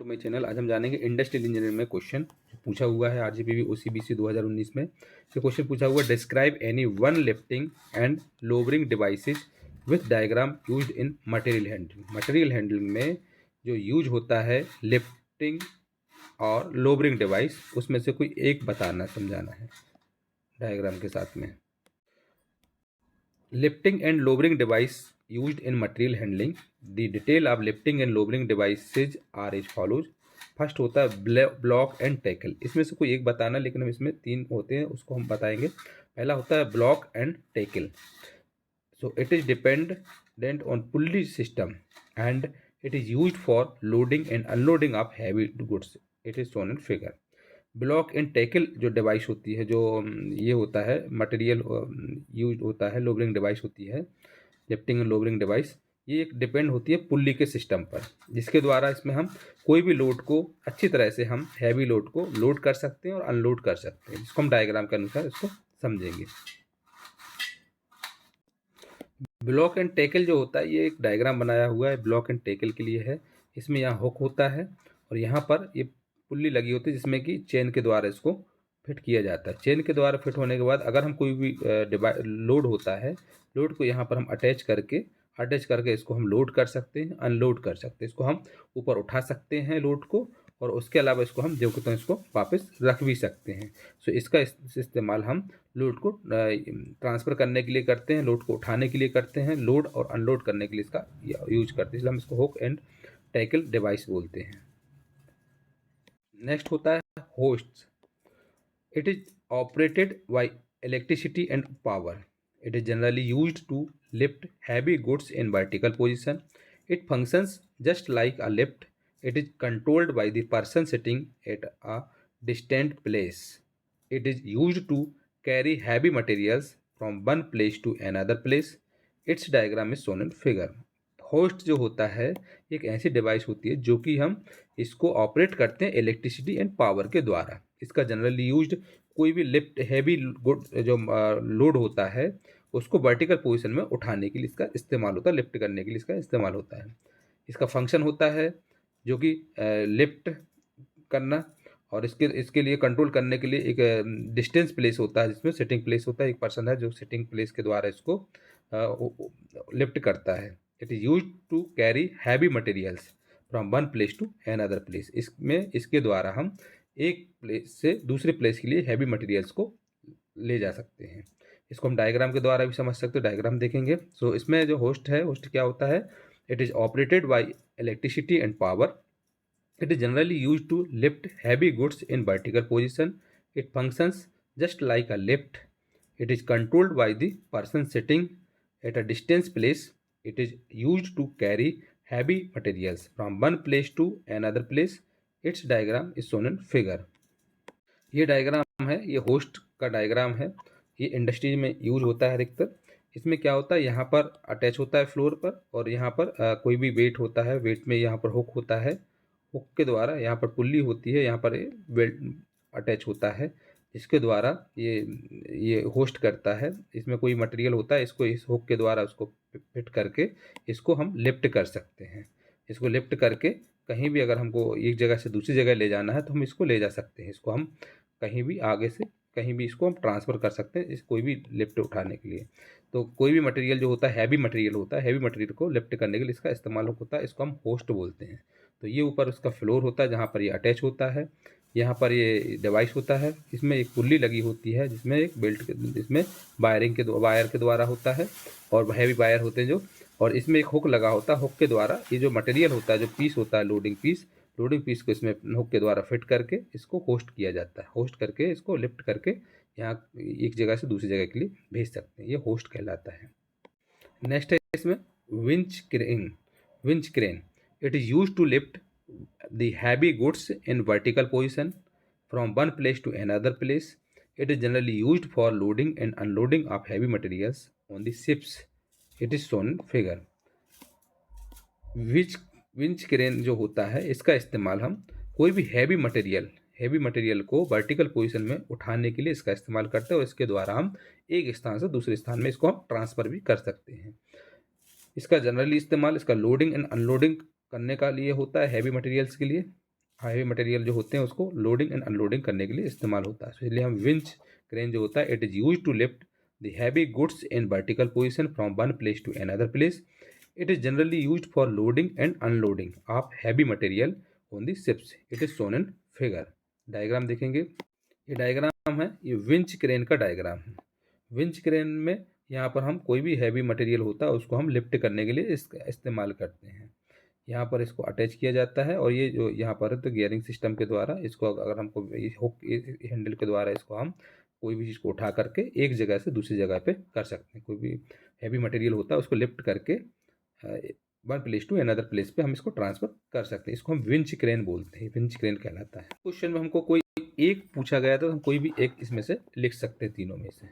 मेरे चैनल। आज हम जानेंगे इंडस्ट्रियल इंजीनियरिंग में क्वेश्चन पूछा हुआ है आरजीपीवी ओसीबीसी 2019 में। ये क्वेश्चन पूछा हुआ describe any one lifting and lowering devices with diagram used in material handling. Material handling में जो यूज होता है लिफ्टिंग और लोवरिंग डिवाइस, उसमें से कोई एक बताना, समझाना है डायग्राम के साथ में। Lifting and lowering device used in material handling. The detail of lifting and lowering devices are as follows. First होता है ब्लॉक एंड टैकल। इसमें से कोई एक बताना, लेकिन हम इसमें तीन होते हैं, उसको हम बताएंगे। पहला होता है block and tackle. So it is dependent on pulley system and it is used for loading and unloading of heavy goods. It is shown in figure. Block and tackle जो डिवाइस होती है, जो ये होता है मटेरियल यूज होता है, lowering device होती है, लिफ्टिंग एंड लोवरिंग डिवाइस, ये एक डिपेंड होती है पुल्ली के सिस्टम पर, जिसके द्वारा इसमें हम कोई भी लोड को अच्छी तरह से, हम हैवी लोड को लोड कर सकते हैं और अनलोड कर सकते हैं, जिसको हम डायग्राम के अनुसार इसको समझेंगे। ब्लॉक एंड टैकल जो होता है, ये एक डायग्राम बनाया हुआ है, ब्लॉक एंड टैकल के लिए है। इसमें यहाँ हुक होता है और यहाँ पर ये पुल्ली लगी होती है, जिसमें कि चेन के द्वारा इसको फिट किया जाता है। चेन के द्वारा फिट होने के बाद अगर हम कोई भी लोड होता है, लोड को यहाँ पर हम अटैच करके इसको हम लोड कर सकते हैं, अनलोड कर सकते हैं। इसको हम ऊपर उठा सकते हैं लोड को, और उसके अलावा इसको हम जो कहते हैं इसको वापस रख भी सकते हैं। सो इसका इस्तेमाल हम लोड को ट्रांसफ़र करने के लिए करते हैं, लोड को उठाने के लिए करते हैं, लोड और अनलोड करने के लिए इसका यूज करते हैं, इसलिए हम इसको हुक एंड टैकल डिवाइस बोलते हैं। नेक्स्ट होता है host. It is operated by electricity and power. It is generally used to lift heavy goods in vertical position. It functions just like a lift. It is controlled by the person sitting at a distant place. It is used to carry heavy materials from one place to another place. Its diagram is shown in figure. Host जो होता है एक ऐसी device होती है जो कि हम इसको ऑपरेट करते हैं इलेक्ट्रिसिटी एंड पावर के द्वारा। इसका जनरली यूज्ड कोई भी लिफ्ट हैवी गुड जो लोड होता है उसको वर्टिकल पोजीशन में उठाने के लिए इसका इस्तेमाल होता है, लिफ्ट करने के लिए इसका इस्तेमाल होता है। इसका फंक्शन होता है जो कि लिफ्ट करना, और इसके लिए कंट्रोल करने के लिए एक डिस्टेंस प्लेस होता है, जिसमें सिटिंग प्लेस होता है, एक पर्सन है जो सिटिंग प्लेस के द्वारा इसको लिफ्ट करता है। It is use to carry heavy materials from one place to another place. इसके द्वारा हम एक प्लेस से दूसरे प्लेस के लिए हैवी मटेरियल्स को ले जा सकते हैं। इसको हम डायग्राम के द्वारा भी समझ सकते हो, डायग्राम देखेंगे। सो इसमें जो होस्ट है, होस्ट क्या होता है? It is operated by electricity and power. It is generally use to lift heavy goods in vertical position. It functions just like a lift. It is controlled by the person sitting at a distance place. It is use to carry heavy materials from one place to another place. Its diagram is shown in figure. ये diagram है, ये host का diagram है। ये industries में use होता है अधिकतर। इसमें क्या होता है, यहाँ पर अटैच होता है फ्लोर पर, और यहाँ पर कोई भी वेट होता है, वेट में यहाँ पर हुक होता है, हुक के द्वारा यहाँ पर पुल्ली होती है, यहाँ पर बेल्ट अटैच होता है, इसके द्वारा ये होस्ट करता है। इसमें कोई मटेरियल होता है, इसको इस हुक के द्वारा उसको फिट करके इसको हम लिफ्ट कर सकते हैं। इसको लिफ्ट करके कहीं भी अगर हमको एक जगह से दूसरी जगह ले जाना है तो हम इसको ले जा सकते हैं। इसको हम कहीं भी आगे से कहीं भी इसको हम ट्रांसफ़र कर सकते हैं, इस कोई भी लिफ्ट उठाने के लिए। तो कोई भी मटेरियल जो होता है हैवी मटेरियल होता है, हैवी मटेरियल को लिफ्ट करने के लिए इसका इस्तेमाल होता है, इसको हम होस्ट बोलते हैं। तो ये ऊपर उसका फ्लोर होता है जहाँ पर ये अटैच होता है, यहाँ पर ये डिवाइस होता है, इसमें एक पुल्ली लगी होती है, जिसमें एक बेल्ट इसमें वायर के द्वारा होता है, और हैवी वायर होते हैं जो, और इसमें एक हुक लगा होता है। हुक के द्वारा ये जो मटेरियल होता है, जो पीस होता है, लोडिंग पीस को इसमें हुक के द्वारा फिट करके इसको होस्ट किया जाता है। होस्ट करके इसको लिफ्ट करके यहाँ एक जगह से दूसरी जगह के लिए भेज सकते हैं, ये होस्ट कहलाता है। नेक्स्ट है इसमें winch crane. It is use to lift the heavy goods in vertical position from one place to another place. It is generally used for loading and unloading of heavy materials on the ships. It is shown figure. Winch crane जो होता है, इसका इस्तेमाल हम कोई भी heavy material को vertical position में उठाने के लिए इसका इस्तेमाल करते हैं, और इसके द्वारा हम एक स्थान से दूसरे स्थान में इसको हम ट्रांसफ़र भी कर सकते हैं। इसका जनरली इस्तेमाल इसका लोडिंग एंड अनलोडिंग करने का लिए होता है हैवी मटेरियल्स के लिए। हैवी मटेरियल जो होते हैं उसको लोडिंग एंड अनलोडिंग करने के लिए इस्तेमाल होता है। इसलिए हम विंच क्रेन जो होता है it is use to lift the heavy goods in vertical position from one place to another place. It is generally use for loading and unloading of heavy material on the ships. It is shown in figure. Diagram देखेंगे, ये diagram है, ये winch crane का diagram है। Winch crane में यहाँ पर हम कोई भी हैवी मटेरियल होता है उसको हम लिफ्ट करने के लिए इसका इस्तेमाल करते हैं। यहाँ पर इसको अटैच किया जाता है और ये जो यहाँ पर है तो गियरिंग सिस्टम के द्वारा इसको अगर हमको हुक हैंडल के द्वारा इसको हम कोई भी चीज़ को उठा करके एक जगह से दूसरी जगह पे कर सकते हैं। कोई भी हैवी मटेरियल होता है उसको लिफ्ट करके one place to another place पे हम इसको ट्रांसफ़र कर सकते हैं। इसको हम विंच क्रेन बोलते हैं, विंच क्रेन कहलाता है। क्वेश्चन में हमको कोई एक पूछा गया तो हम कोई भी एक इसमें से लिख सकते हैं तीनों में से।